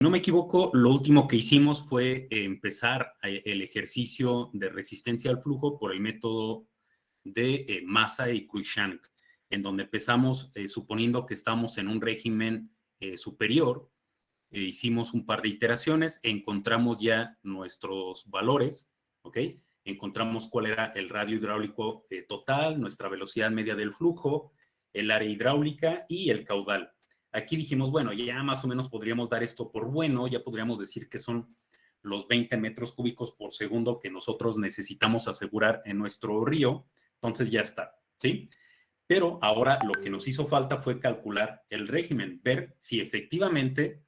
No me equivoco, lo último que hicimos fue empezar el ejercicio de resistencia al flujo por el método de Massa y Cruikshank, en donde empezamos suponiendo que estamos en un régimen superior. Hicimos un par de iteraciones, encontramos ya nuestros valores, ¿ok? Encontramos cuál era el radio hidráulico total, nuestra velocidad media del flujo, el área hidráulica y el caudal. Aquí dijimos, bueno, ya más o menos podríamos dar esto por bueno, ya podríamos decir que son los 20 metros cúbicos por segundo que nosotros necesitamos asegurar en nuestro río. Entonces ya está, ¿sí? Pero ahora lo que nos hizo falta fue calcular el régimen, ver si efectivamente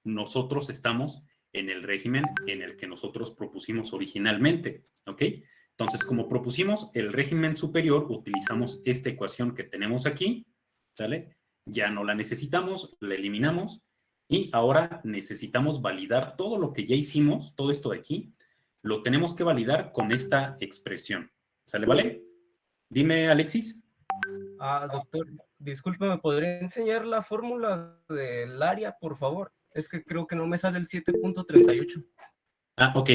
nosotros estamos en el régimen en el que nosotros propusimos originalmente, ¿ok? Entonces, como propusimos el régimen superior, utilizamos esta ecuación que tenemos aquí, ¿sale? Ya no la necesitamos, la eliminamos y ahora necesitamos validar todo lo que ya hicimos, todo esto de aquí, lo tenemos que validar con esta expresión, ¿sale? ¿Vale? Dime, Alexis. Doctor, disculpe, ¿me podría enseñar la fórmula del área, por favor? Es que creo que no me sale el 7.38. Ok.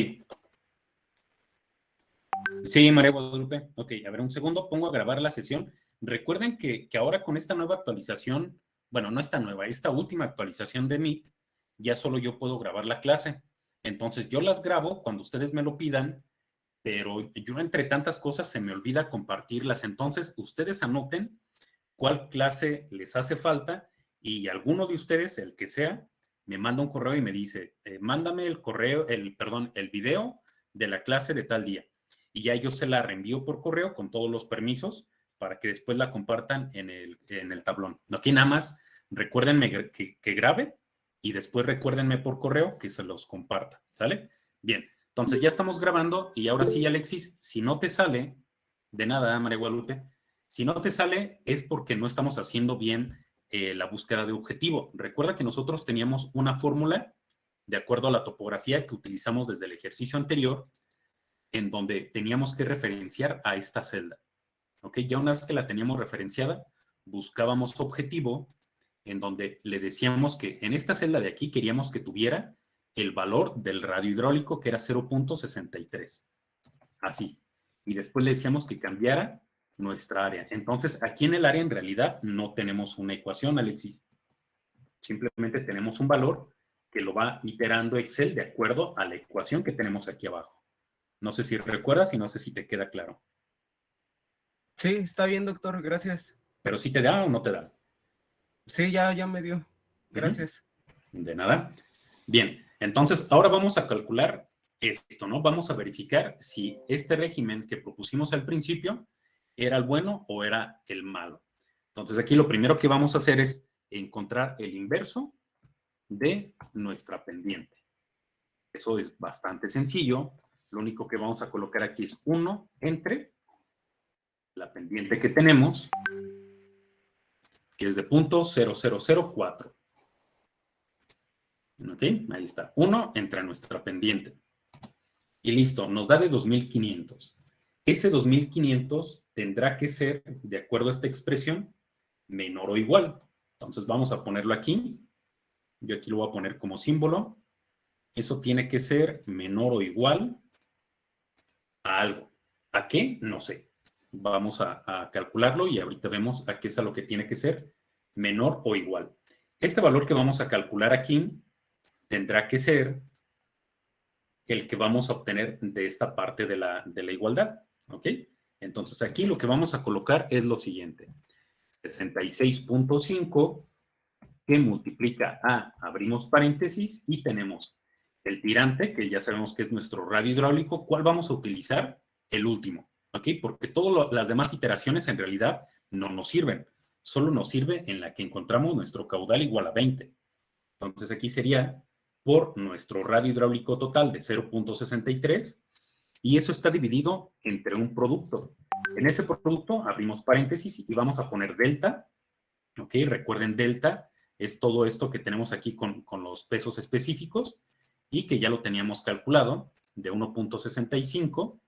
Sí, María Guadalupe. Ok, a ver, un segundo, pongo a grabar la sesión. Recuerden que ahora con esta nueva actualización, bueno, no esta nueva, esta última actualización de Meet, ya solo yo puedo grabar la clase. Entonces yo las grabo cuando ustedes me lo pidan, pero yo entre tantas cosas se me olvida compartirlas. Entonces ustedes anoten cuál clase les hace falta y alguno de ustedes, el que sea, me manda un correo y me dice, mándame el correo, perdón, el video de la clase de tal día. Y ya yo se la reenvío por correo con todos los permisos para que después la compartan en el tablón. Aquí nada más recuérdenme que grabe y después recuérdenme por correo que se los comparta. ¿Sale? Bien, entonces ya estamos grabando y ahora sí, Alexis, si no te sale, de nada, María Guadalupe, si no te sale es porque no estamos haciendo bien la búsqueda de objetivo. Recuerda que nosotros teníamos una fórmula de acuerdo a la topografía que utilizamos desde el ejercicio anterior, en donde teníamos que referenciar a esta celda. ¿Ok? Ya una vez que la teníamos referenciada, buscábamos objetivo en donde le decíamos que en esta celda de aquí queríamos que tuviera el valor del radio hidráulico, que era 0.63. Así. Y después le decíamos que cambiara nuestra área. Entonces, aquí en el área en realidad no tenemos una ecuación, Alexis. Simplemente tenemos un valor que lo va iterando Excel de acuerdo a la ecuación que tenemos aquí abajo. No sé si recuerdas y no sé si te queda claro. Sí, está bien, doctor, gracias. Pero si te da o no te da. Sí, ya me dio. Gracias. De nada. Bien, entonces ahora vamos a calcular esto, ¿no? Vamos a verificar si este régimen que propusimos al principio era el bueno o era el malo. Entonces aquí lo primero que vamos a hacer es encontrar el inverso de nuestra pendiente. Eso es bastante sencillo. Lo único que vamos a colocar aquí es 1 entre la pendiente que tenemos, que es de 0.0004. ¿Ok? Ahí está. 1 entre nuestra pendiente. Y listo, nos da de 2500. Ese 2500 tendrá que ser, de acuerdo a esta expresión, menor o igual. Entonces vamos a ponerlo aquí. Yo aquí lo voy a poner como símbolo. Eso tiene que ser menor o igual a algo. ¿A qué? No sé. Vamos a calcularlo y ahorita vemos a qué es a lo que tiene que ser menor o igual. Este valor que vamos a calcular aquí tendrá que ser el que vamos a obtener de esta parte de la igualdad. ¿Ok? Entonces aquí lo que vamos a colocar es lo siguiente. 66.5 que multiplica a, abrimos paréntesis, y tenemos el tirante, que ya sabemos que es nuestro radio hidráulico. ¿Cuál vamos a utilizar? El último, ¿ok? Porque todas las demás iteraciones en realidad no nos sirven. Solo nos sirve en la que encontramos nuestro caudal igual a 20. Entonces aquí sería por nuestro radio hidráulico total de 0.63 y eso está dividido entre un producto. En ese producto abrimos paréntesis y vamos a poner delta, ¿ok? Recuerden, delta es todo esto que tenemos aquí con los pesos específicos y que ya lo teníamos calculado de 1.65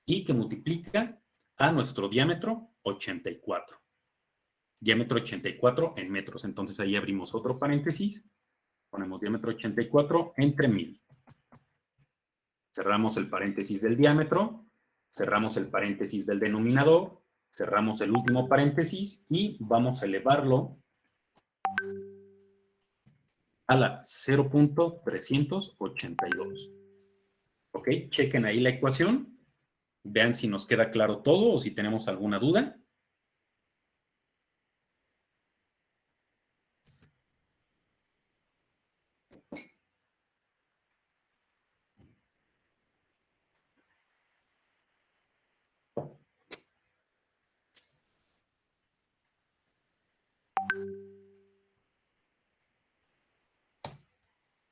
y que multiplica a nuestro diámetro 84. Diámetro 84 en metros. Entonces ahí abrimos otro paréntesis Ponemos diámetro 84 entre 1000. Cerramos el paréntesis del diámetro, cerramos el paréntesis del denominador, cerramos el último paréntesis y vamos a elevarlo a la 0.382. ¿Ok? Chequen ahí la ecuación. Vean si nos queda claro todo o si tenemos alguna duda.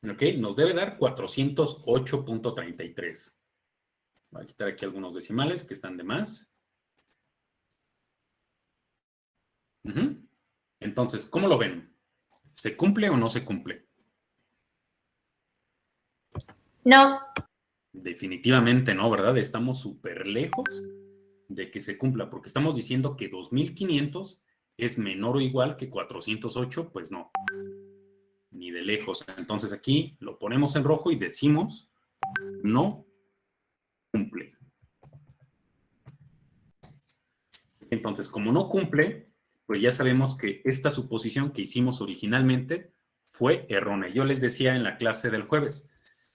¿Ok? Nos debe dar 408.33. Voy a quitar aquí algunos decimales que están de más. Entonces, ¿cómo lo ven? ¿Se cumple o no se cumple? No. Definitivamente no, ¿verdad? Estamos súper lejos de que se cumpla, porque estamos diciendo que 2500 es menor o igual que 408, pues no, ni de lejos. Entonces aquí lo ponemos en rojo y decimos no cumple. Entonces, como no cumple, pues ya sabemos que esta suposición que hicimos originalmente fue errónea. Yo les decía en la clase del jueves,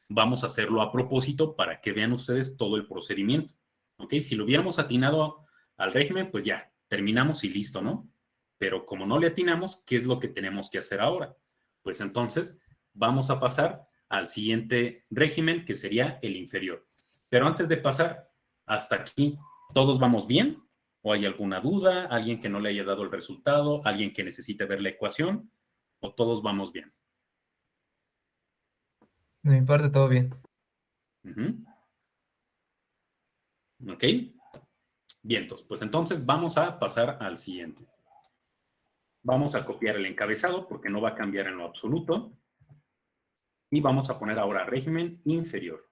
vamos a hacerlo a propósito para que vean ustedes todo el procedimiento. ¿Ok? Si lo hubiéramos atinado al régimen, pues ya, terminamos y listo, ¿no? Pero como no le atinamos, ¿qué es lo que tenemos que hacer ahora? Pues entonces vamos a pasar al siguiente régimen, que sería el inferior. Pero antes de pasar hasta aquí, ¿todos vamos bien? ¿O hay alguna duda? ¿Alguien que no le haya dado el resultado? ¿Alguien que necesite ver la ecuación? ¿O todos vamos bien? De mi parte, todo bien. ¿Ok? Bien, pues entonces vamos a pasar al siguiente. Vamos a copiar el encabezado porque no va a cambiar en lo absoluto. Y vamos a poner ahora régimen inferior.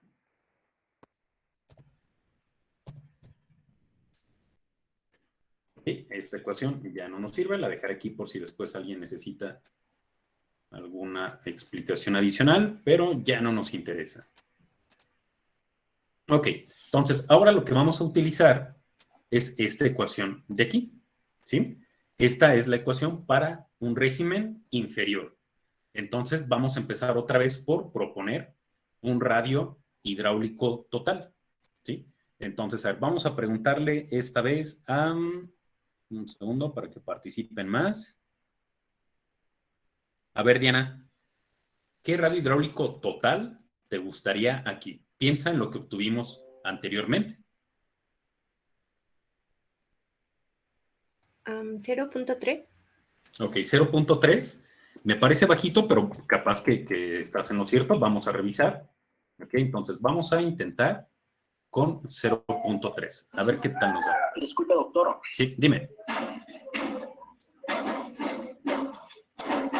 ¿Ok? Esta ecuación ya no nos sirve, la dejaré aquí por si después alguien necesita alguna explicación adicional, pero ya no nos interesa. Ok, entonces ahora lo que vamos a utilizar es esta ecuación de aquí, ¿sí? Esta es la ecuación para un régimen inferior. Entonces vamos a empezar otra vez por proponer un radio hidráulico total, ¿sí? Entonces, a ver, vamos a preguntarle esta vez a... un segundo para que participen más. A ver, Diana, ¿qué radio hidráulico total te gustaría aquí? Piensa en lo que obtuvimos anteriormente. 0.3. Ok, 0.3. Me parece bajito, pero capaz que estás en lo cierto. Vamos a revisar. Ok, entonces vamos a intentar con 0.3. A ver qué tal nos da. Disculpe, doctor. Sí, dime.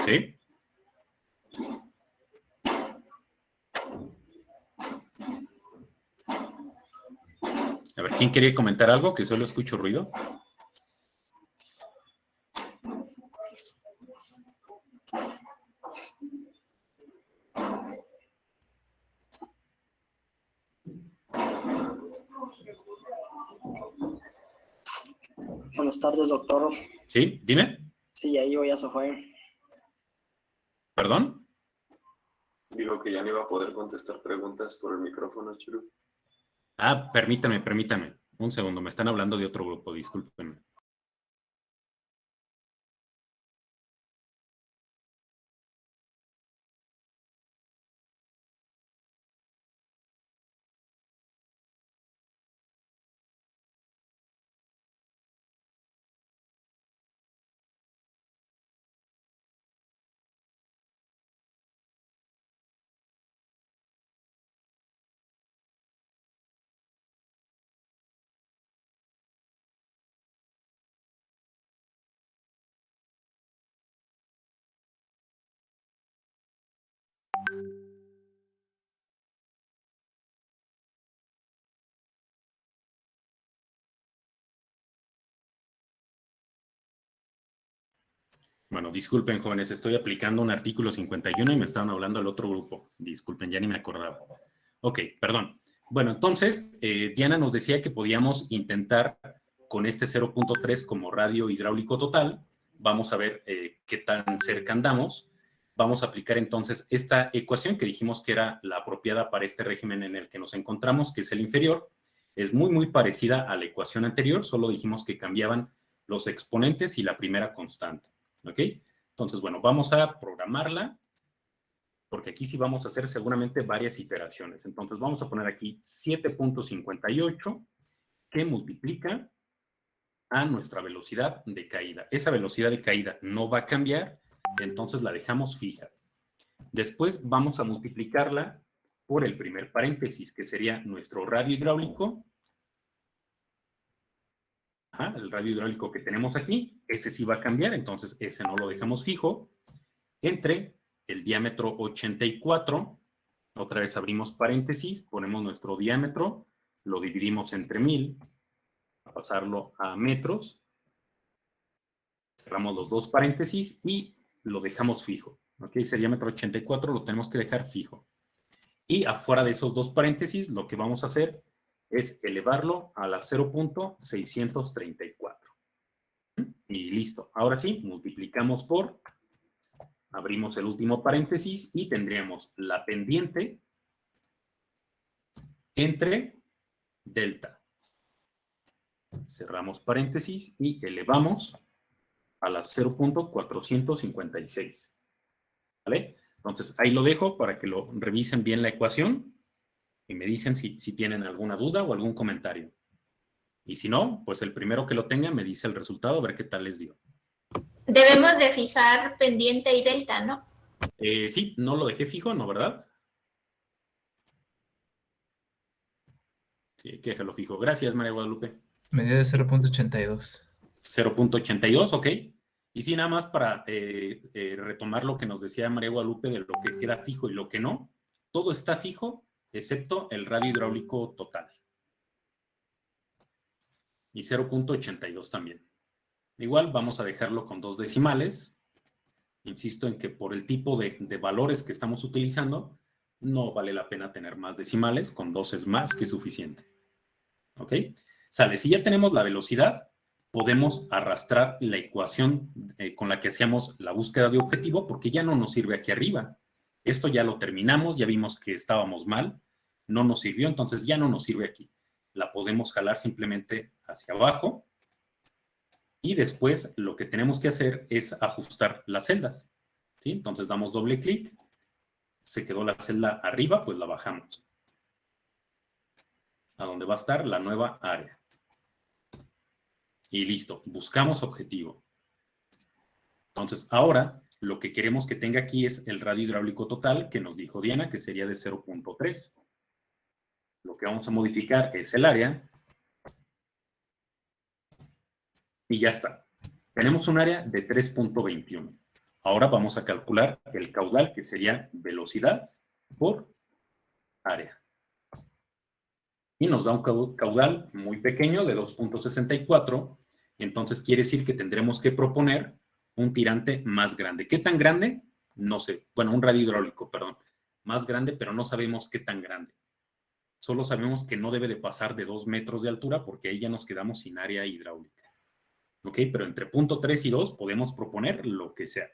¿Sí? A ver, ¿quién quería comentar algo? Que solo escucho ruido. Buenas tardes, doctor. ¿Sí? Dime. Sí, ahí ya se fue. ¿Perdón? Dijo que ya no iba a poder contestar preguntas por el micrófono, Churu. Ah, permítame. Un segundo, me están hablando de otro grupo, discúlpenme. Bueno, disculpen, jóvenes, estoy aplicando un artículo 51 y me estaban hablando al otro grupo. Disculpen, ya ni me acordaba. Ok, perdón. Bueno, entonces, Diana nos decía que podíamos intentar con este 0.3 como radio hidráulico total. Vamos a ver qué tan cerca andamos. Vamos a aplicar entonces esta ecuación que dijimos que era la apropiada para este régimen en el que nos encontramos, que es el inferior. Es muy, muy parecida a la ecuación anterior, solo dijimos que cambiaban los exponentes y la primera constante. ¿Ok? Entonces, bueno, vamos a programarla, porque aquí sí vamos a hacer seguramente varias iteraciones. Entonces, vamos a poner aquí 7.58 que multiplica a nuestra velocidad de caída. Esa velocidad de caída no va a cambiar, entonces la dejamos fija. Después vamos a multiplicarla por el primer paréntesis, que sería nuestro radio hidráulico. El radio hidráulico que tenemos aquí, ese sí va a cambiar, entonces ese no lo dejamos fijo, entre el diámetro 84, otra vez abrimos paréntesis, ponemos nuestro diámetro, lo dividimos entre 1000, a pasarlo a metros, cerramos los dos paréntesis y lo dejamos fijo. ¿Ok? Ese diámetro 84 lo tenemos que dejar fijo. Y afuera de esos dos paréntesis, lo que vamos a hacer es elevarlo a la 0.634. Y listo. Ahora sí, multiplicamos por, abrimos el último paréntesis y tendríamos la pendiente entre delta. Cerramos paréntesis y elevamos a la 0.456. ¿Vale? Entonces, ahí lo dejo para que lo revisen bien la ecuación y me dicen si tienen alguna duda o algún comentario. Y si no, pues el primero que lo tenga me dice el resultado, a ver qué tal les dio. Debemos de fijar pendiente y delta, ¿no? Sí, no lo dejé fijo, ¿no, verdad? Sí, hay que dejarlo fijo. Gracias, María Guadalupe. Medida de 0.82. 0.82, ok. Y sí, nada más para retomar lo que nos decía María Guadalupe de lo que queda fijo y lo que no. Todo está fijo, excepto el radio hidráulico total. Y 0.82 también. Igual vamos a dejarlo con 2 decimales. Insisto en que por el tipo de valores que estamos utilizando, no vale la pena tener más decimales. Con 2 es más que suficiente. ¿Ok? Sale, si ya tenemos la velocidad, podemos arrastrar la ecuación con la que hacíamos la búsqueda de objetivo, porque ya no nos sirve aquí arriba. Esto ya lo terminamos, ya vimos que estábamos mal, no nos sirvió, entonces ya no nos sirve aquí. La podemos jalar simplemente hacia abajo y después lo que tenemos que hacer es ajustar las celdas. ¿Sí? Entonces damos doble clic, se quedó la celda arriba, pues la bajamos a donde va a estar la nueva área. Y listo, buscamos objetivo. Entonces, ahora lo que queremos que tenga aquí es el radio hidráulico total que nos dijo Diana, que sería de 0.3. Lo que vamos a modificar es el área. Y ya está. Tenemos un área de 3.21. Ahora vamos a calcular el caudal, que sería velocidad por área. Y nos da un caudal muy pequeño de 2.64. Entonces quiere decir que tendremos que proponer un tirante más grande. ¿Qué tan grande? No sé. Bueno, un radio hidráulico, perdón. Más grande, pero no sabemos qué tan grande. Solo sabemos que no debe de pasar de 2 metros de altura porque ahí ya nos quedamos sin área hidráulica. ¿Ok? Pero entre 0.3 y 2 podemos proponer lo que sea.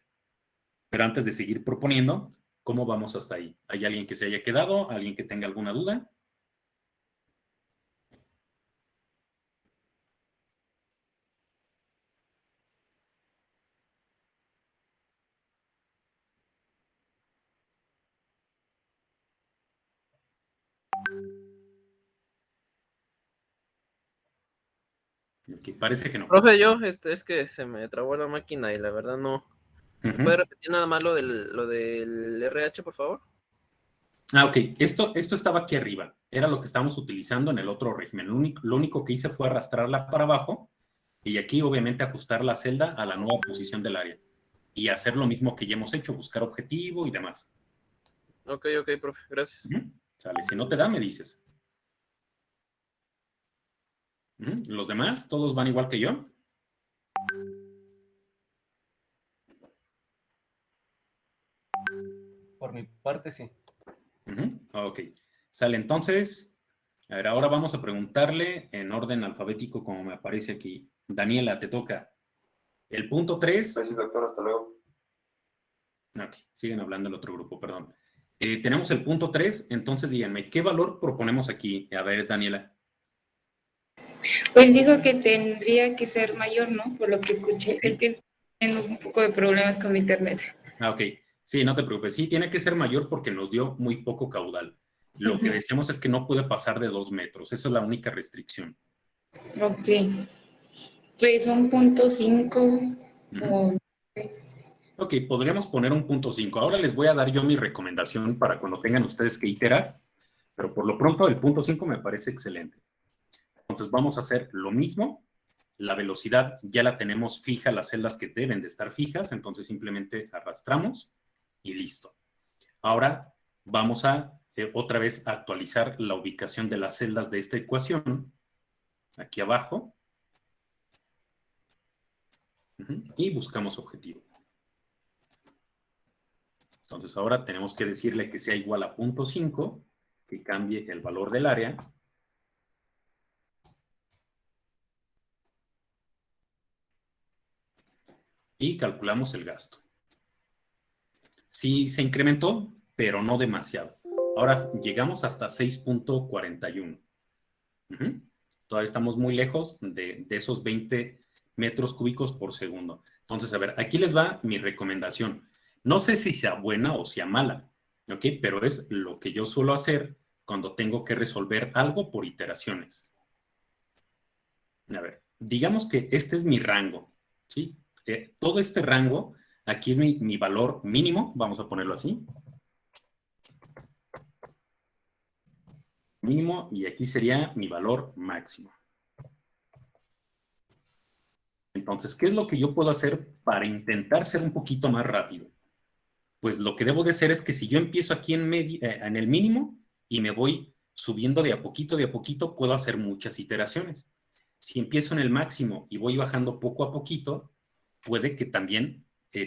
Pero antes de seguir proponiendo, ¿cómo vamos hasta ahí? ¿Hay alguien que se haya quedado? ¿Alguien que tenga alguna duda? Okay, parece que no. Profe, yo, es que se me trabó la máquina y la verdad no. ¿Me puede repetir nada más lo del RH, por favor? Ok. Esto estaba aquí arriba. Era lo que estábamos utilizando en el otro régimen. Lo único que hice fue arrastrarla para abajo y aquí obviamente ajustar la celda a la nueva posición del área. Y hacer lo mismo que ya hemos hecho, buscar objetivo y demás. Ok, profe, gracias. Sale, si no te da, me dices. ¿Los demás? ¿Todos van igual que yo? por mi parte, sí. Ok, sale entonces. A ver, ahora vamos a preguntarle en orden alfabético como me aparece aquí. Daniela, te toca. El punto 3. Gracias, doctor. Hasta luego. Ok, siguen hablando el otro grupo, perdón. Tenemos el punto 3, entonces díganme, ¿qué valor proponemos aquí? A ver, Daniela. Pues dijo que tendría que ser mayor, ¿no? Por lo que escuché. Sí. Es que tengo un poco de problemas con mi internet. Ok, sí, no te preocupes. Sí, tiene que ser mayor porque nos dio muy poco caudal. Lo que decíamos es que no puede pasar de 2 metros. Esa es la única restricción. Ok. Pues un punto 5 o... Ok, podríamos poner un punto 5. Ahora les voy a dar yo mi recomendación para cuando tengan ustedes que iterar, pero por lo pronto el punto 5 me parece excelente. Entonces vamos a hacer lo mismo. La velocidad ya la tenemos fija, las celdas que deben de estar fijas, entonces simplemente arrastramos y listo. Ahora vamos a otra vez actualizar la ubicación de las celdas de esta ecuación, aquí abajo, y buscamos objetivo. Entonces ahora tenemos que decirle que sea igual a 0.5, que cambie el valor del área. Y calculamos el gasto. Sí se incrementó, pero no demasiado. Ahora llegamos hasta 6.41. Todavía estamos muy lejos de esos 20 metros cúbicos por segundo. Entonces, a ver, aquí les va mi recomendación. No sé si sea buena o sea mala, ¿ok? Pero es lo que yo suelo hacer cuando tengo que resolver algo por iteraciones. A ver, digamos que este es mi rango, ¿sí? Todo este rango, aquí es mi valor mínimo, vamos a ponerlo así. Mínimo, y aquí sería mi valor máximo. Entonces, ¿qué es lo que yo puedo hacer para intentar ser un poquito más rápido? Pues lo que debo de hacer es que si yo empiezo aquí en el mínimo y me voy subiendo de a poquito, puedo hacer muchas iteraciones. Si empiezo en el máximo y voy bajando poco a poquito, puede que también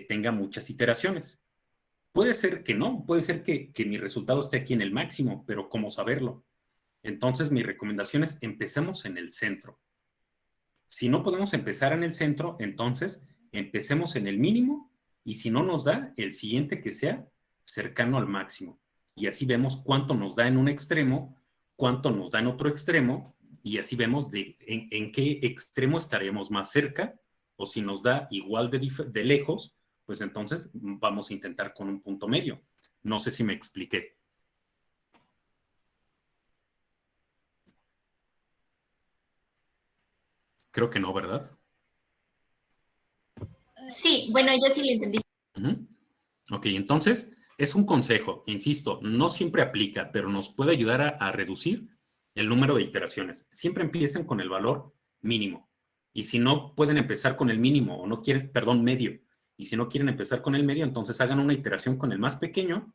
tenga muchas iteraciones. Puede ser que no, puede ser que mi resultado esté aquí en el máximo, pero ¿cómo saberlo? Entonces, mi recomendación es empecemos en el centro. Si no podemos empezar en el centro, entonces empecemos en el mínimo y si no nos da, el siguiente que sea cercano al máximo. Y así vemos cuánto nos da en un extremo, cuánto nos da en otro extremo y así vemos en qué extremo estaremos más cerca o si nos da igual de lejos, pues entonces vamos a intentar con un punto medio. No sé si me expliqué. Creo que no, ¿verdad? Sí, bueno, yo sí lo entendí. Ok, entonces es un consejo, insisto, no siempre aplica, pero nos puede ayudar a reducir el número de iteraciones. Siempre empiecen con el valor mínimo. Y si no pueden empezar con el mínimo o no quieren, perdón, medio. Y si no quieren empezar con el medio, entonces hagan una iteración con el más pequeño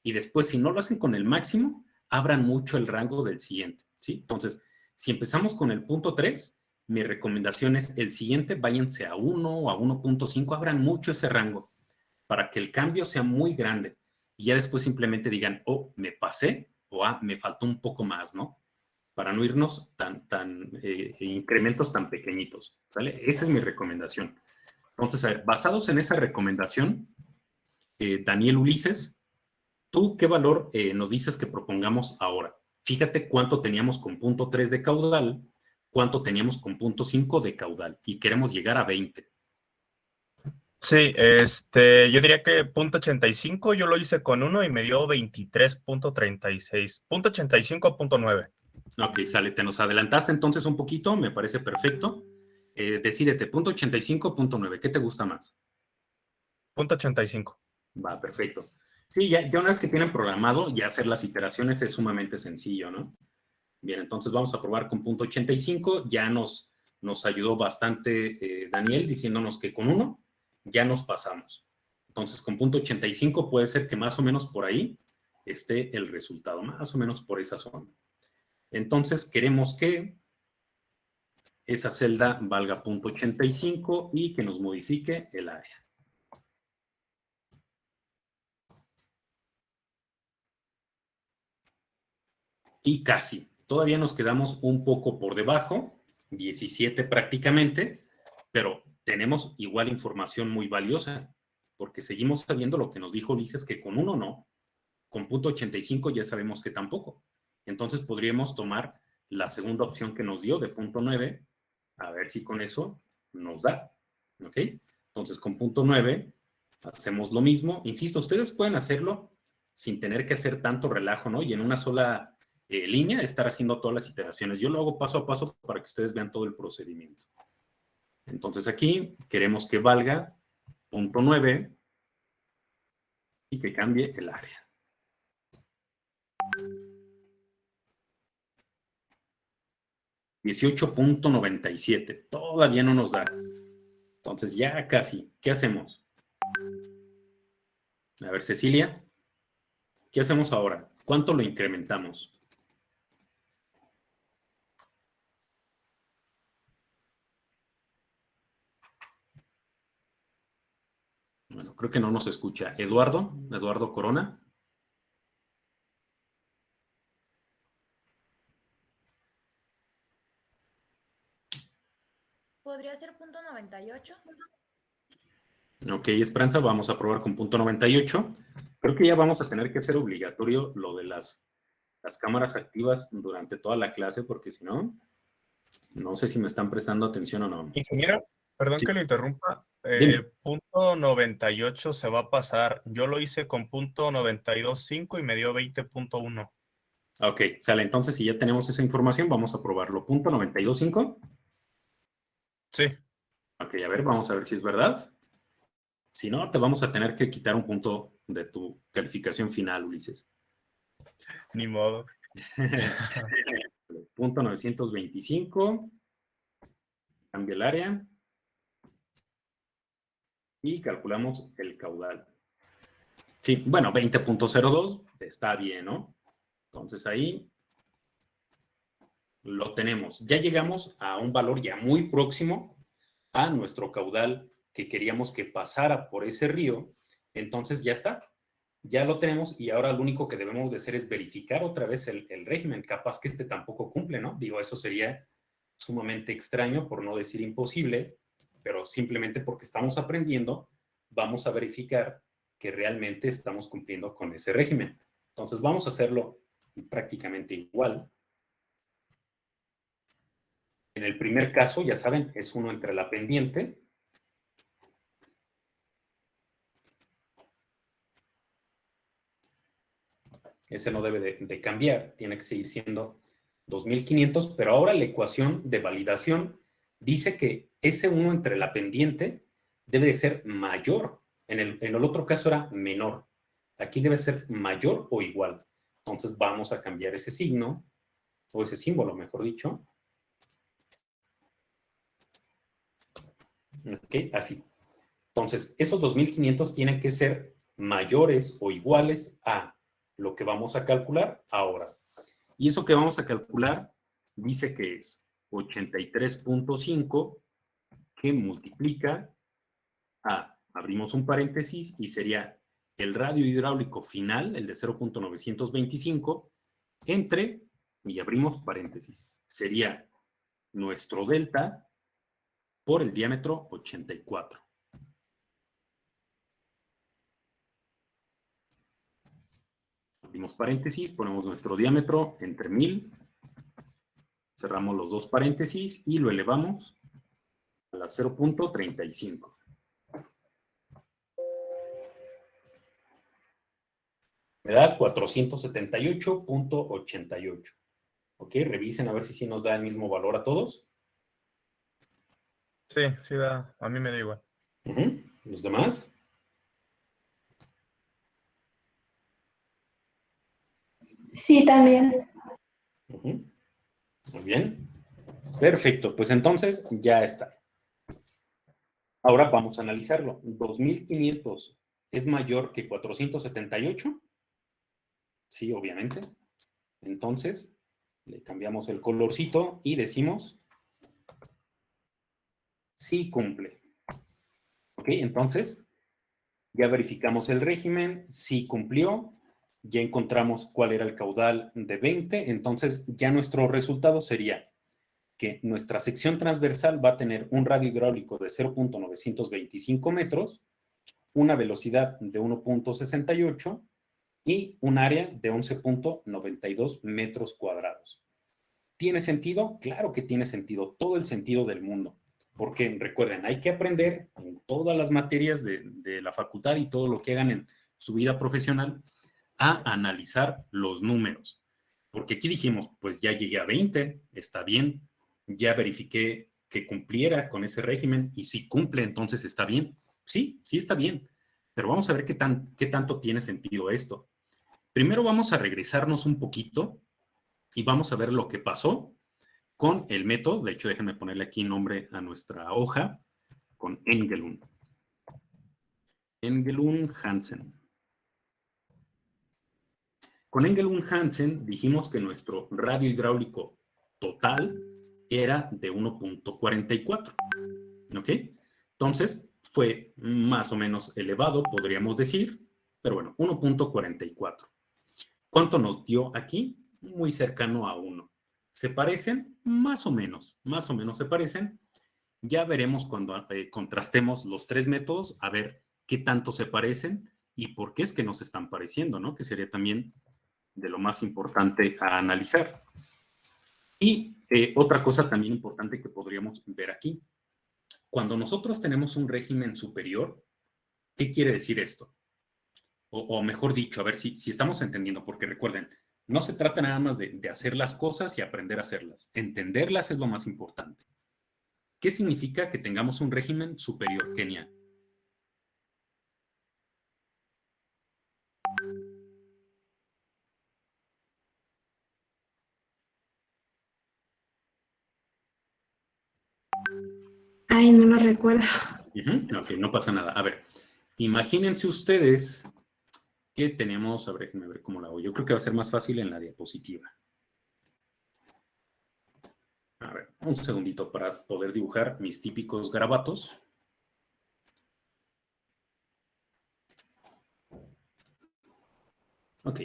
y después, si no lo hacen con el máximo, abran mucho el rango del siguiente, ¿sí? Entonces, si empezamos con el punto 3, mi recomendación es el siguiente, váyanse a 1 o a 1.5, abran mucho ese rango para que el cambio sea muy grande y ya después simplemente digan, oh, me pasé o me faltó un poco más, ¿no? Para no irnos incrementos tan pequeñitos, ¿sale? Esa es mi recomendación. Entonces, a ver, basados en esa recomendación, Daniel Ulises, ¿tú qué valor nos dices que propongamos ahora? Fíjate cuánto teníamos con punto 3 de caudal, cuánto teníamos con punto 5 de caudal y queremos llegar a 20. Sí, yo diría que punto 85 yo lo hice con 1 y me dio 23.36. Punto 85, punto 9. Ok, sale, te nos adelantaste entonces un poquito, me parece perfecto. Decídete, punto 85, punto 9, ¿qué te gusta más? Punto 85. Va, perfecto. Sí, ya una vez que tienen programado, ya hacer las iteraciones es sumamente sencillo, ¿no? Bien, entonces vamos a probar con punto 85. Ya nos ayudó bastante Daniel diciéndonos que con 1 ya nos pasamos. Entonces con punto 85 puede ser que más o menos por ahí esté el resultado, más o menos por esa zona. Entonces queremos que esa celda valga punto 85 y que nos modifique el área. Y casi. Todavía nos quedamos un poco por debajo, 17 prácticamente, pero tenemos igual información muy valiosa, porque seguimos sabiendo lo que nos dijo Ulises, que con 1 no, con punto 85 ya sabemos que tampoco. Entonces podríamos tomar la segunda opción que nos dio de punto 9, a ver si con eso nos da. ¿Ok? Entonces con punto 9 hacemos lo mismo. Insisto, ustedes pueden hacerlo sin tener que hacer tanto relajo, ¿no? Y en una sola línea estar haciendo todas las iteraciones. Yo lo hago paso a paso para que ustedes vean todo el procedimiento. Entonces aquí queremos que valga punto 9 y que cambie el área. $18.97. Todavía no nos da. Entonces ya casi. ¿Qué hacemos? A ver, Cecilia. ¿Qué hacemos ahora? ¿Cuánto lo incrementamos? Bueno, creo que no nos escucha. Eduardo Corona. ¿Podría ser punto 98? Ok, Esperanza, vamos a probar con punto 98. Creo que ya vamos a tener que hacer obligatorio lo de las cámaras activas durante toda la clase, porque si no, no sé si me están prestando atención o no. Ingeniero, perdón Sí. que le interrumpa. Dime. Punto 98 se va a pasar. Yo lo hice con punto 92.5 y me dio 20.1. Ok, sale. Entonces, si ya tenemos esa información, vamos a probarlo. Punto 92.5. Sí. Ok, a ver, vamos a ver si es verdad. Si no, te vamos a tener que quitar un punto de tu calificación final, Ulises. Ni modo. Punto 925. Cambia el área. Y calculamos el caudal. Sí, bueno, 20.02 está bien, ¿no? Entonces ahí lo tenemos. Ya llegamos a un valor ya muy próximo a nuestro caudal que queríamos que pasara por ese río. Entonces ya está. Ya lo tenemos y ahora lo único que debemos de hacer es verificar otra vez el régimen. Capaz que este tampoco cumple, ¿no? Digo, eso sería sumamente extraño, por no decir imposible, pero simplemente porque estamos aprendiendo, vamos a verificar que realmente estamos cumpliendo con ese régimen. Entonces vamos a hacerlo prácticamente igual. En el primer caso, ya saben, es 1 entre la pendiente. Ese no debe de cambiar, tiene que seguir siendo 2500, pero ahora la ecuación de validación dice que ese 1 entre la pendiente debe de ser mayor. En el otro caso era menor. Aquí debe ser mayor o igual. Entonces vamos a cambiar ese signo, o ese símbolo, mejor dicho. Ok, así. Entonces, esos 2500 tienen que ser mayores o iguales a lo que vamos a calcular ahora. Y eso que vamos a calcular dice que es 83.5 que multiplica a, abrimos un paréntesis y sería el radio hidráulico final, el de 0.925, entre, y abrimos paréntesis, sería nuestro delta por el diámetro 84. Abrimos paréntesis, ponemos nuestro diámetro entre 1000, cerramos los dos paréntesis y lo elevamos a la 0.35. Me da 478.88. Ok, revisen a ver si sí nos da el mismo valor a todos. Sí, sí da. A mí me da igual. ¿Los demás? Sí, también. Muy bien. Perfecto, pues entonces ya está. Ahora vamos a analizarlo. 2500 es mayor que 478. Sí, obviamente. Entonces, le cambiamos el colorcito y decimos sí cumple. Ok, entonces ya verificamos el régimen, sí cumplió. Ya encontramos cuál era el caudal de 20, entonces ya nuestro resultado sería que nuestra sección transversal va a tener un radio hidráulico de 0.925 metros, una velocidad de 1.68 y un área de 11.92 metros cuadrados. ¿Tiene sentido? Claro que tiene sentido, todo el sentido del mundo. Porque recuerden, hay que aprender en todas las materias de la facultad y todo lo que hagan en su vida profesional a analizar los números. Porque aquí dijimos, pues ya llegué a 20, está bien, ya verifiqué que cumpliera con ese régimen y si cumple, entonces está bien. Sí, sí está bien, pero vamos a ver qué tanto tiene sentido esto. Primero vamos a regresarnos un poquito y vamos a ver lo que pasó con el método. De hecho, déjenme ponerle aquí nombre a nuestra hoja, con Engelund. Engelund-Hansen. Con Engelund-Hansen dijimos que nuestro radio hidráulico total era de 1.44. ¿Ok? Entonces, fue más o menos elevado, podríamos decir, pero bueno, 1.44. ¿Cuánto nos dio aquí? Muy cercano a 1. ¿Se parecen? Más o menos se parecen. Ya veremos cuando contrastemos los tres métodos, a ver qué tanto se parecen y por qué es que nos están pareciendo, ¿no? Que sería también de lo más importante a analizar. Y otra cosa también importante que podríamos ver aquí. Cuando nosotros tenemos un régimen superior, ¿qué quiere decir esto? O mejor dicho, a ver si estamos entendiendo, porque recuerden, no se trata nada más de hacer las cosas y aprender a hacerlas. Entenderlas es lo más importante. ¿Qué significa que tengamos un régimen superior, Kenia? Ay, no lo recuerdo. Ok, no pasa nada. A ver, imagínense ustedes que tenemos, a ver, déjenme ver cómo la hago. Yo creo que va a ser más fácil en la diapositiva. A ver, un segundito para poder dibujar mis típicos garabatos. Ok,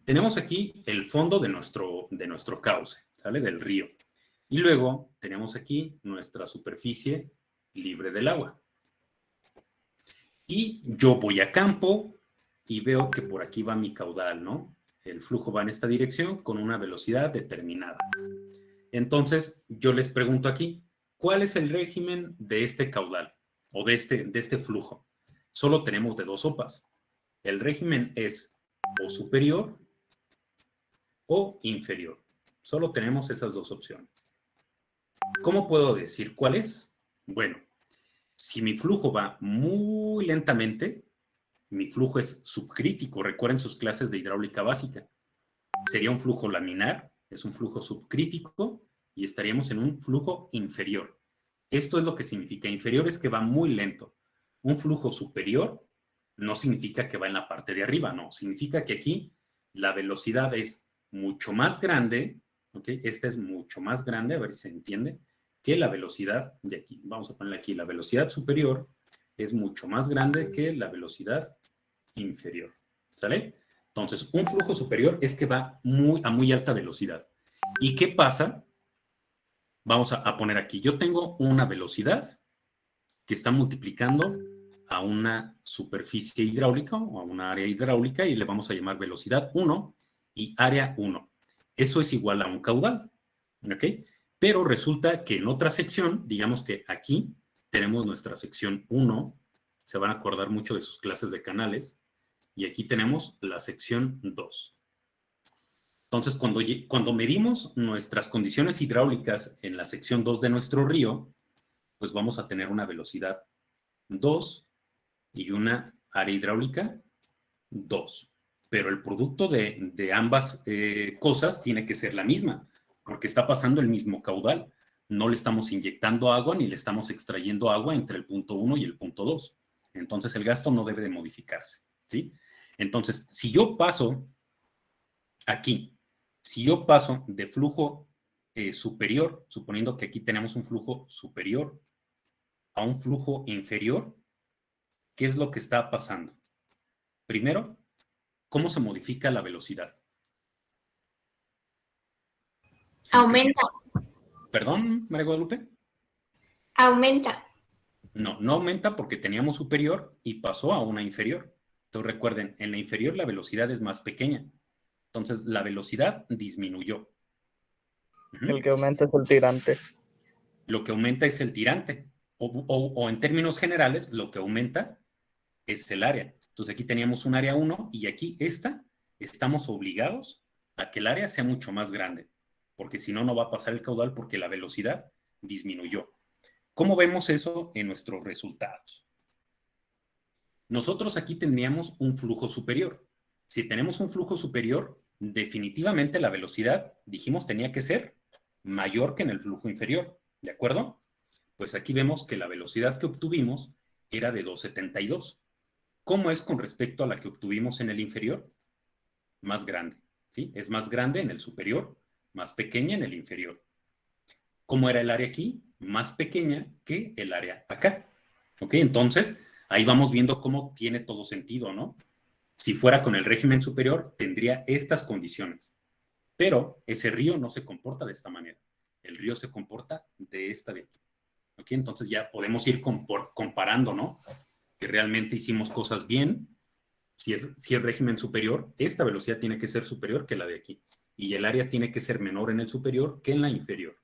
tenemos aquí el fondo de nuestro cauce, ¿sale? Del río. Y luego tenemos aquí nuestra superficie libre del agua. Y yo voy a campo y veo que por aquí va mi caudal, ¿no? El flujo va en esta dirección con una velocidad determinada. Entonces, yo les pregunto aquí, ¿cuál es el régimen de este caudal o de este flujo? Solo tenemos de dos sopas. El régimen es o superior o inferior. Solo tenemos esas dos opciones. ¿Cómo puedo decir cuál es? Bueno, si mi flujo va muy lentamente, mi flujo es subcrítico. Recuerden sus clases de hidráulica básica. Sería un flujo laminar, es un flujo subcrítico y estaríamos en un flujo inferior. Esto es lo que significa. Inferior es que va muy lento. Un flujo superior no significa que va en la parte de arriba, no. Significa que aquí la velocidad es mucho más grande, ¿ok? Esta es mucho más grande, a ver si se entiende, que la velocidad de aquí. Vamos a ponerle aquí, la velocidad superior es mucho más grande que la velocidad inferior, ¿sale? Entonces, un flujo superior es que va a muy alta velocidad. ¿Y qué pasa? Vamos a poner aquí, yo tengo una velocidad que está multiplicando a una superficie hidráulica o a una área hidráulica y le vamos a llamar velocidad 1 y área 1. Eso es igual a un caudal, ¿ok? Pero resulta que en otra sección, digamos que aquí tenemos nuestra sección 1, se van a acordar mucho de sus clases de canales, y aquí tenemos la sección 2. Entonces, cuando medimos nuestras condiciones hidráulicas en la sección 2 de nuestro río, pues vamos a tener una velocidad 2 y una área hidráulica 2. Pero el producto de ambas cosas tiene que ser la misma, porque está pasando el mismo caudal. No le estamos inyectando agua ni le estamos extrayendo agua entre el punto 1 y el punto 2. Entonces, el gasto no debe de modificarse, ¿sí? Entonces, si yo paso aquí, si yo paso de flujo superior, suponiendo que aquí tenemos un flujo superior a un flujo inferior, ¿qué es lo que está pasando? Primero, ¿cómo se modifica la velocidad? Aumenta. ¿Perdón, María Guadalupe? Aumenta. No, no aumenta porque teníamos superior y pasó a una inferior. Entonces recuerden, en la inferior la velocidad es más pequeña. Entonces la velocidad disminuyó. El que aumenta es el tirante. Lo que aumenta es el tirante. O en términos generales, lo que aumenta es el área. Entonces aquí teníamos un área 1 y aquí estamos obligados a que el área sea mucho más grande. Porque si no, no va a pasar el caudal porque la velocidad disminuyó. ¿Cómo vemos eso en nuestros resultados? Nosotros aquí tendríamos un flujo superior. Si tenemos un flujo superior, definitivamente la velocidad, dijimos, tenía que ser mayor que en el flujo inferior. ¿De acuerdo? Pues aquí vemos que la velocidad que obtuvimos era de 2.72. ¿Cómo es con respecto a la que obtuvimos en el inferior? Más grande, ¿sí? Es más grande en el superior, más pequeña en el inferior. ¿Cómo era el área aquí? Más pequeña que el área acá. ¿Ok? Entonces, ahí vamos viendo cómo tiene todo sentido, ¿no? Si fuera con el régimen superior, tendría estas condiciones. Pero ese río no se comporta de esta manera. El río se comporta de esta de aquí. ¿Ok? Entonces ya podemos ir comparando, ¿no? Que realmente hicimos cosas bien. Si es régimen superior, esta velocidad tiene que ser superior que la de aquí. Y el área tiene que ser menor en el superior que en la inferior.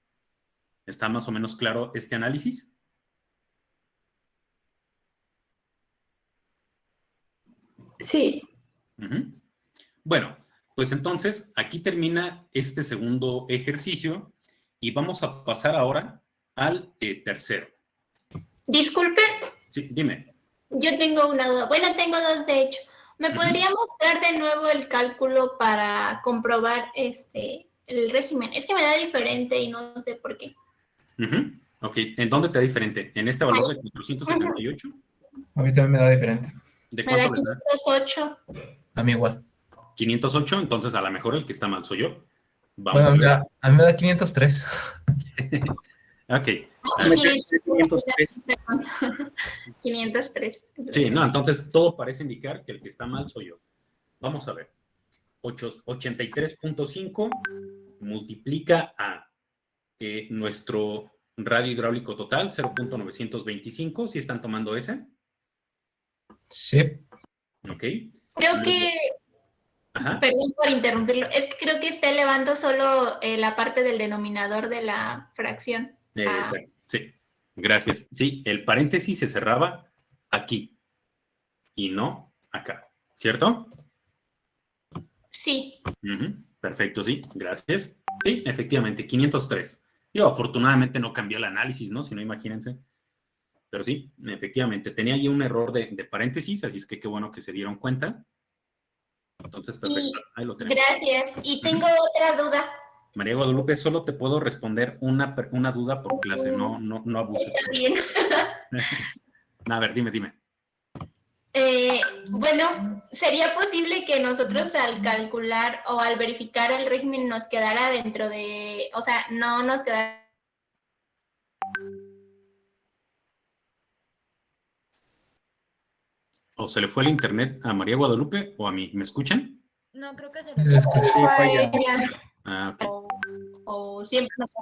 ¿Está más o menos claro este análisis? Sí. Bueno, pues entonces aquí termina este segundo ejercicio y vamos a pasar ahora al tercero. Disculpe, Sí, dime. yo tengo una duda. Bueno, tengo dos de hecho. ¿Me podría mostrar de nuevo el cálculo para comprobar el régimen? Es que me da diferente y no sé por qué. Ok, ¿en dónde te da diferente? ¿En este valor de 478? A mí también me da diferente. ¿De Me da cuánto les da? 508. A mí igual. 508, entonces a lo mejor el que está mal soy yo. Vamos Bueno, a ver. a mí me da 503. Ok. Me quedé 503. 503. Sí, no, entonces todo parece indicar que el que está mal soy yo. Vamos a ver. 83.5 multiplica a nuestro radio hidráulico total, 0.925. ¿Sí están tomando ese? Sí. Ok. Creo que, Ajá. perdón por interrumpirlo, es que creo que está elevando solo la parte del denominador de la fracción. Exacto, sí. Gracias. Sí, el paréntesis se cerraba aquí y no acá, ¿cierto? Sí. Perfecto, sí. Gracias. Sí, efectivamente, 503. Yo afortunadamente no cambió el análisis, ¿no? Si no, imagínense. Pero sí, efectivamente, tenía ahí un error de paréntesis, así es que qué bueno que se dieron cuenta. Entonces, perfecto. Ahí lo tenemos. Gracias. Y tengo otra duda. María Guadalupe, solo te puedo responder una duda por clase, no abuses. Está bien. A ver, dime. Bueno, ¿sería posible que nosotros al calcular o al verificar el régimen nos quedara dentro de, o sea, no nos quedara... ¿O se le fue el internet a María Guadalupe o a mí? ¿Me escuchan? No, creo que se Sí, le fue Ah, ok. O siempre nos...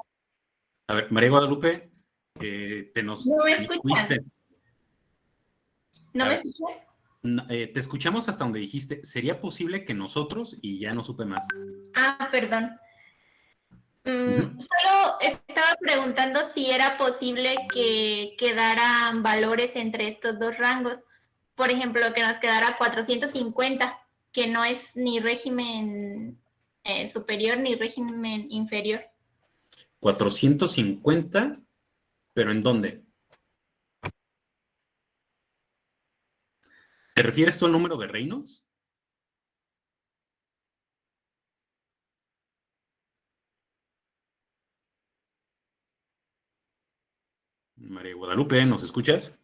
A ver, María Guadalupe, ¿No me escuchan? fuiste. ¿No A me ver. escuchan? No, te escuchamos hasta donde dijiste, ¿sería posible que nosotros, y ya no supe más? Ah, perdón. Solo estaba preguntando si era posible que quedaran valores entre estos dos rangos. Por ejemplo, que nos quedara 450, que no es ni régimen superior ni régimen inferior. 450, ¿pero en dónde? ¿Te refieres tú al número de Reynolds? María Guadalupe, ¿nos escuchas?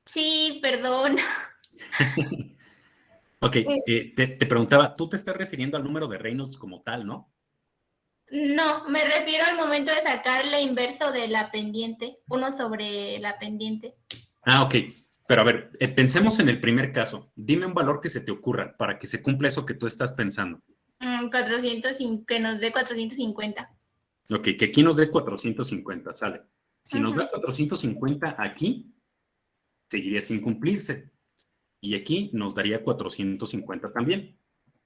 Sí, perdón. Ok, te preguntaba, tú te estás refiriendo al número de Reynolds como tal, ¿no? No, me refiero al momento de sacar la inverso de la pendiente, 1 sobre la pendiente. Ah, ok. Pero a ver, pensemos en el primer caso. Dime un valor que se te ocurra para que se cumpla eso que tú estás pensando. 405, que nos dé 450. Ok, que aquí nos dé 450, sale. Si nos da 450 aquí, seguiría sin cumplirse. Y aquí nos daría 450 también.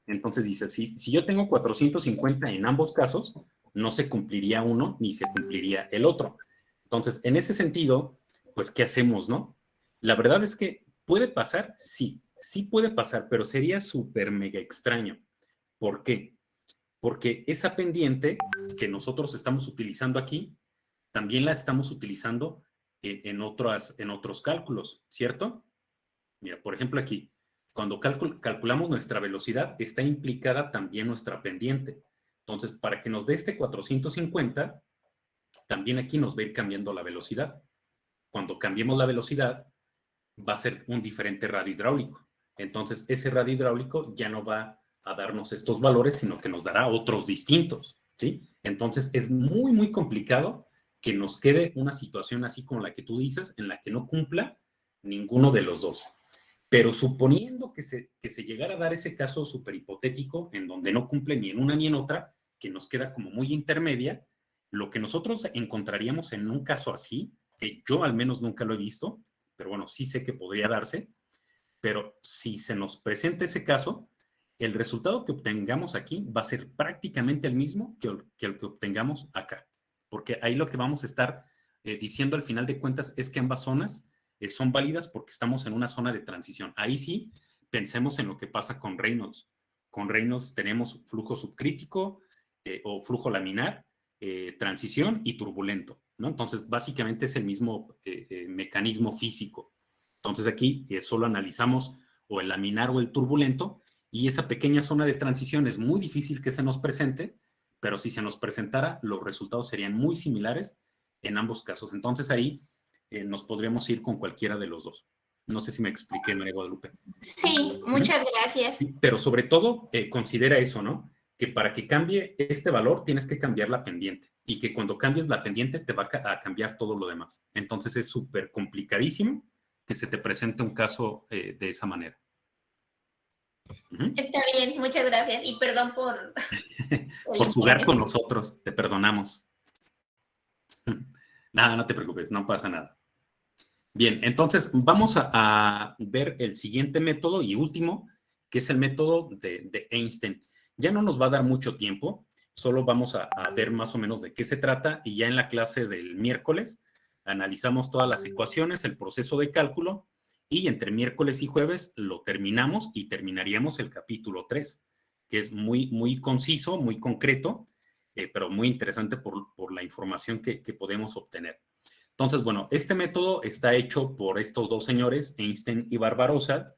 Entonces dice, si yo tengo 450 en ambos casos, no se cumpliría uno ni se cumpliría el otro. Entonces, en ese sentido, pues, ¿qué hacemos, no? La verdad es que puede pasar, sí puede pasar, pero sería súper mega extraño. ¿Por qué? Porque esa pendiente que nosotros estamos utilizando aquí, también la estamos utilizando en otros cálculos, ¿cierto? Mira, por ejemplo aquí, cuando calculamos nuestra velocidad, está implicada también nuestra pendiente. Entonces, para que nos dé este 450, también aquí nos va a ir cambiando la velocidad. Cuando cambiemos la velocidad, va a ser un diferente radio hidráulico. Entonces, ese radio hidráulico ya no va a darnos estos valores, sino que nos dará otros distintos, ¿sí? Entonces, es muy, muy complicado que nos quede una situación así como la que tú dices, en la que no cumpla ninguno de los dos. Pero suponiendo que se llegara a dar ese caso súper hipotético, en donde no cumple ni en una ni en otra, que nos queda como muy intermedia, lo que nosotros encontraríamos en un caso así, que yo al menos nunca lo he visto, pero bueno, sí sé que podría darse, pero si se nos presenta ese caso, el resultado que obtengamos aquí va a ser prácticamente el mismo que el que obtengamos acá, porque ahí lo que vamos a estar diciendo al final de cuentas es que ambas zonas son válidas porque estamos en una zona de transición. Ahí sí, pensemos en lo que pasa con Reynolds. Con Reynolds tenemos flujo subcrítico o flujo laminar, transición y turbulento, ¿no? Entonces, básicamente es el mismo mecanismo físico. Entonces, aquí solo analizamos o el laminar o el turbulento, y esa pequeña zona de transición es muy difícil que se nos presente, pero si se nos presentara, los resultados serían muy similares en ambos casos. Entonces, ahí nos podríamos ir con cualquiera de los dos. No sé si me expliqué, María Guadalupe. Sí, muchas gracias. Sí, pero sobre todo, considera eso, ¿no? Que para que cambie este valor tienes que cambiar la pendiente, y que cuando cambies la pendiente te va a cambiar todo lo demás. Entonces es súper complicadísimo que se te presente un caso de esa manera. Está bien, muchas gracias. Y perdón por... por jugar con nosotros, te perdonamos. Nada, no te preocupes, no pasa nada. Bien, entonces vamos a ver el siguiente método y último, que es el método de Einstein. Ya no nos va a dar mucho tiempo, solo vamos a ver más o menos de qué se trata, y ya en la clase del miércoles analizamos todas las ecuaciones, el proceso de cálculo, y entre miércoles y jueves lo terminamos y terminaríamos el capítulo 3, que es muy, muy conciso, muy concreto, pero muy interesante por la información que podemos obtener. Entonces, bueno, este método está hecho por estos dos señores, Einstein y Barbarossa.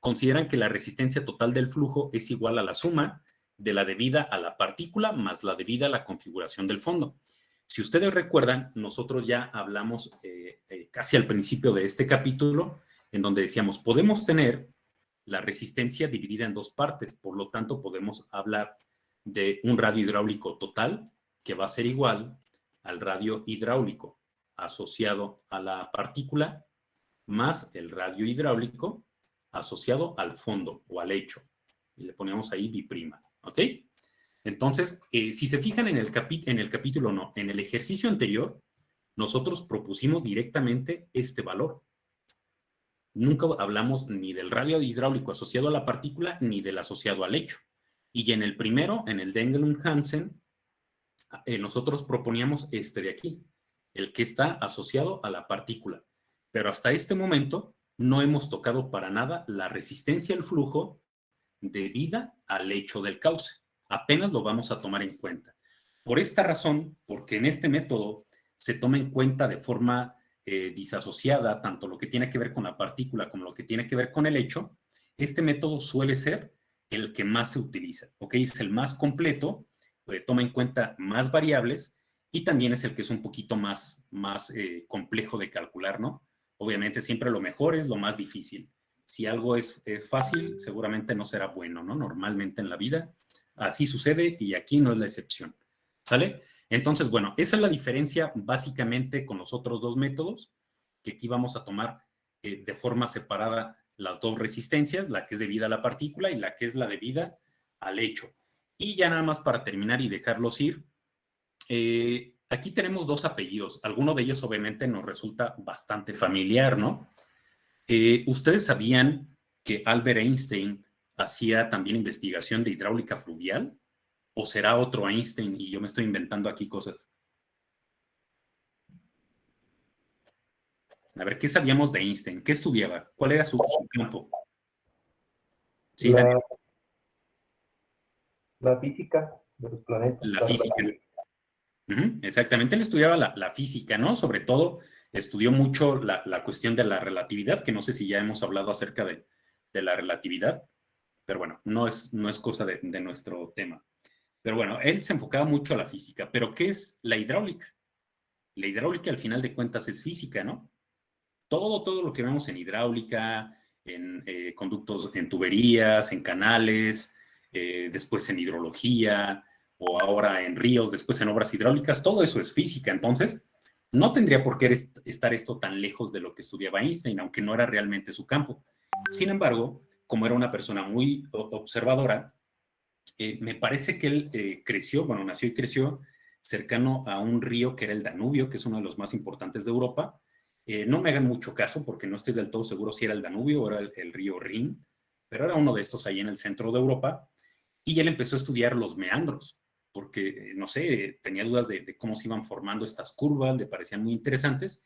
Consideran que la resistencia total del flujo es igual a la suma de la debida a la partícula más la debida a la configuración del fondo. Si ustedes recuerdan, nosotros ya hablamos casi al principio de este capítulo, en donde decíamos, podemos tener la resistencia dividida en dos partes, por lo tanto podemos hablar de un radio hidráulico total que va a ser igual al radio hidráulico asociado a la partícula más el radio hidráulico asociado al fondo o al lecho. Y le ponemos ahí B', ¿ok? Entonces, si se fijan en el capítulo, no, en el ejercicio anterior, nosotros propusimos directamente este valor. Nunca hablamos ni del radio hidráulico asociado a la partícula ni del asociado al lecho. Y en el primero, en el de Engelund-Hansen, nosotros proponíamos este de aquí, el que está asociado a la partícula. Pero hasta este momento no hemos tocado para nada la resistencia al flujo debida al lecho del cauce. Apenas lo vamos a tomar en cuenta. Por esta razón, porque en este método se toma en cuenta de forma disasociada tanto lo que tiene que ver con la partícula como lo que tiene que ver con el lecho, este método suele ser el que más se utiliza, ¿ok? Es el más completo, toma en cuenta más variables y también es el que es un poquito más complejo de calcular, ¿no? Obviamente siempre lo mejor es lo más difícil. Si algo es fácil, seguramente no será bueno, ¿no? Normalmente en la vida así sucede y aquí no es la excepción, ¿sale? Entonces, bueno, esa es la diferencia básicamente con los otros dos métodos, que aquí vamos a tomar de forma separada las dos resistencias, la que es debida a la partícula y la que es la debida al hecho. Y ya nada más para terminar y dejarlos ir, aquí tenemos dos apellidos. Alguno de ellos obviamente nos resulta bastante familiar, ¿no? ¿Ustedes sabían que Albert Einstein hacía también investigación de hidráulica fluvial? ¿O será otro Einstein y yo me estoy inventando aquí cosas? A ver, ¿qué sabíamos de Einstein? ¿Qué estudiaba? ¿Cuál era su campo? Sí, Daniel. La física de los planetas. La física. Exactamente, él estudiaba la física, ¿no? Sobre todo estudió mucho la cuestión de la relatividad, que no sé si ya hemos hablado acerca de la relatividad, pero bueno, no es cosa de nuestro tema. Pero bueno, él se enfocaba mucho a la física. ¿Pero qué es la hidráulica? La hidráulica al final de cuentas es física, ¿no? Todo lo que vemos en hidráulica, en conductos, en tuberías, en canales, después en hidrología, o ahora en ríos, después en obras hidráulicas, todo eso es física. Entonces, no tendría por qué estar esto tan lejos de lo que estudiaba Einstein, aunque no era realmente su campo. Sin embargo, como era una persona muy observadora, me parece que él nació y creció cercano a un río que era el Danubio, que es uno de los más importantes de Europa. No me hagan mucho caso porque no estoy del todo seguro si era el Danubio o era el río Rin, pero era uno de estos ahí en el centro de Europa. Y él empezó a estudiar los meandros, porque, no sé, tenía dudas de cómo se iban formando estas curvas, le parecían muy interesantes,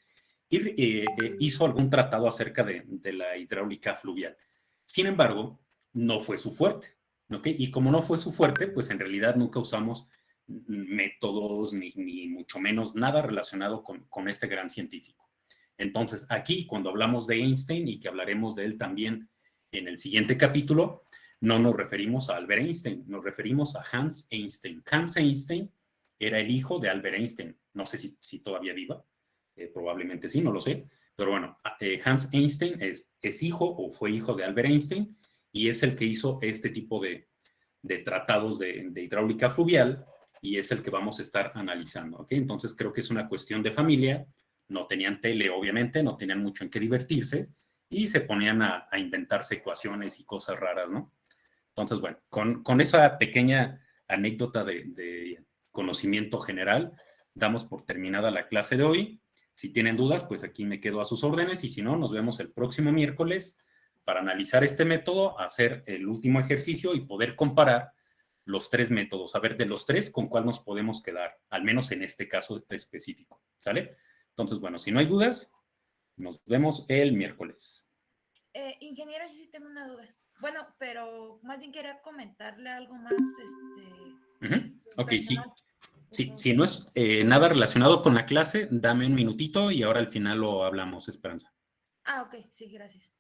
y hizo algún tratado acerca de la hidráulica fluvial. Sin embargo, no fue su fuerte, ¿ok? Y como no fue su fuerte, pues en realidad nunca usamos métodos, ni mucho menos nada relacionado con este gran científico. Entonces, aquí, cuando hablamos de Einstein, y que hablaremos de él también en el siguiente capítulo, no nos referimos a Albert Einstein, nos referimos a Hans Einstein. Hans Einstein era el hijo de Albert Einstein. No sé si todavía viva, probablemente sí, no lo sé. Pero bueno, Hans Einstein es hijo o fue hijo de Albert Einstein y es el que hizo este tipo de tratados de hidráulica fluvial y es el que vamos a estar analizando, ¿ok? Entonces creo que es una cuestión de familia. No tenían tele, obviamente, no tenían mucho en qué divertirse y se ponían a inventarse ecuaciones y cosas raras, ¿no? Entonces, bueno, con esa pequeña anécdota de conocimiento general, damos por terminada la clase de hoy. Si tienen dudas, pues aquí me quedo a sus órdenes y si no, nos vemos el próximo miércoles para analizar este método, hacer el último ejercicio y poder comparar los tres métodos, a ver de los tres con cuál nos podemos quedar, al menos en este caso específico, ¿sale? Entonces, bueno, si no hay dudas, nos vemos el miércoles. Ingeniero, yo sí tengo una duda. Bueno, pero más bien quería comentarle algo más, Ok, sí. Si no es nada relacionado con la clase, dame un minutito y ahora al final lo hablamos, Esperanza. Ah, ok, sí, gracias.